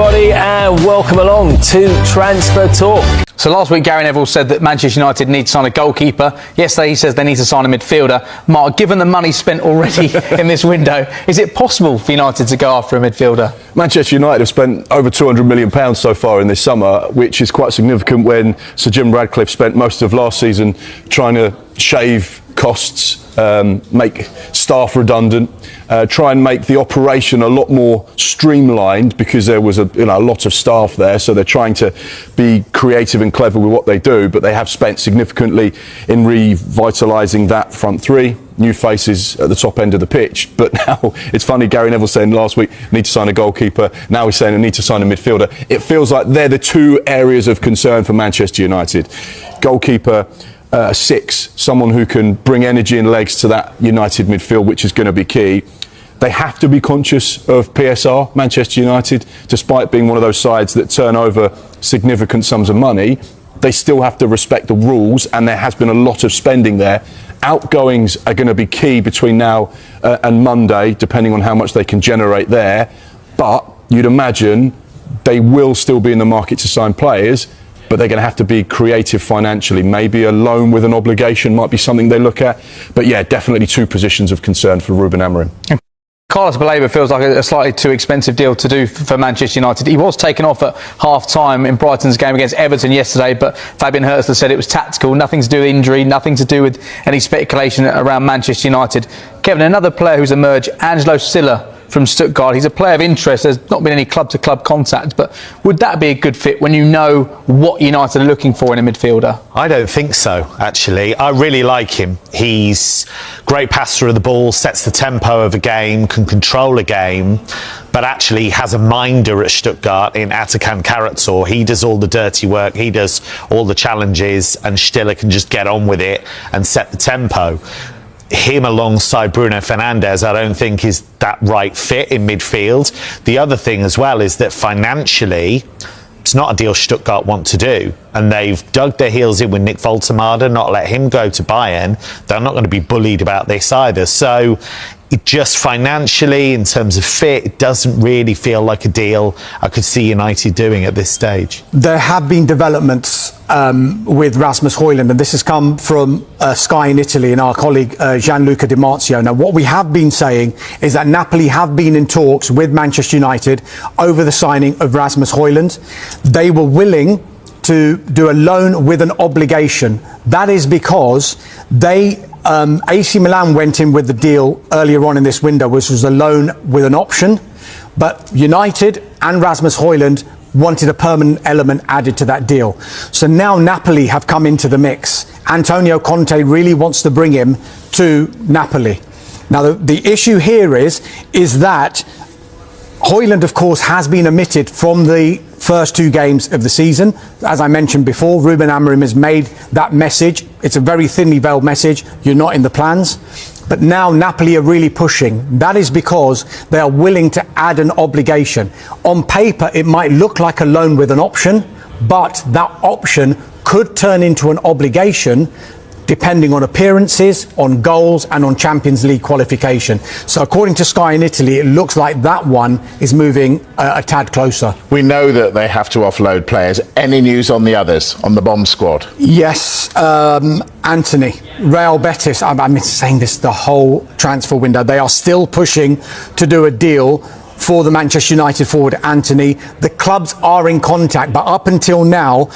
everybody, and welcome along to Transfer Talk. So last week, Gary Neville said that Manchester United need to sign a goalkeeper. Yesterday, he says they need to sign a midfielder. Mark, given the money spent already in this window, is it possible for United to go after a midfielder? Manchester United have spent over £200 million so far in this summer, which is quite significant when Sir Jim Ratcliffe spent most of last season trying to shave costs, make staff redundant, try and make the operation a lot more streamlined because there was a lot of staff there, so they're trying to be creative and clever with what they do, but they have spent significantly in revitalising that front three, new faces at the top end of the pitch. But now it's funny, Gary Neville saying last week need to sign a goalkeeper, now he's saying they need to sign a midfielder. It feels like they're the two areas of concern for Manchester United. Goalkeeper, 6, someone who can bring energy and legs to that United midfield, which is going to be key. They have to be conscious of PSR, Manchester United, despite being one of those sides that turn over significant sums of money. They still have to respect the rules, and there has been a lot of spending there. Outgoings are going to be key between now and Monday, depending on how much they can generate there. But you'd imagine they will still be in the market to sign players, but they're going to have to be creative financially. Maybe a loan with an obligation might be something they look at. But yeah, definitely two positions of concern for Ruben Amorim. Carlos Baleba feels like a slightly too expensive deal to do for Manchester United. He was taken off at half-time in Brighton's game against Everton yesterday, but Fabian Hurstler said it was tactical, nothing to do with injury, nothing to do with any speculation around Manchester United. Kevin, another player who's emerged, Angelo Silla from Stuttgart. He's a player of interest. There's not been any club-to-club contact, but would that be a good fit when you know what United are looking for in a midfielder? I don't think so, actually. I really like him. He's great passer of the ball, sets the tempo of a game, can control a game, but actually has a minder at Stuttgart in Atakan Karatsor. He does all the dirty work, he does all the challenges, and Stiller can just get on with it and set the tempo. Him alongside Bruno Fernandes, I don't think is that right fit in midfield. The other thing as well is that financially, it's not a deal Stuttgart want to do, and they've dug their heels in with Nick Voltemade, not let him go to Bayern. They're not going to be bullied about this either. So it just financially, in terms of fit, it doesn't really feel like a deal I could see United doing at this stage. There have been developments with Rasmus Højlund, and this has come from Sky in Italy and our colleague Gianluca Di Marzio. Now, what we have been saying is that Napoli have been in talks with Manchester United over the signing of Rasmus Højlund. They were willing to do a loan with an obligation. That is because AC Milan went in with the deal earlier on in this window, which was a loan with an option, but United and Rasmus Højlund wanted a permanent element added to that deal. So now Napoli have come into the mix. Antonio Conte really wants to bring him to Napoli. Now the issue here is that Højlund, of course, has been omitted from the first 2 games of the season. As I mentioned before, Ruben Amorim has made that message. It's a very thinly veiled message. You're not in the plans. But now Napoli are really pushing. That is because they are willing to add an obligation. On paper, it might look like a loan with an option, but that option could turn into an obligation depending on appearances, on goals, and on Champions League qualification. So according to Sky in Italy, it looks like that one is moving a tad closer. We know that they have to offload players. Any news on the others, on the bomb squad? Yes, Anthony, Real Betis, I've been saying this the whole transfer window. They are still pushing to do a deal for the Manchester United forward Anthony. The clubs are in contact, but up until now,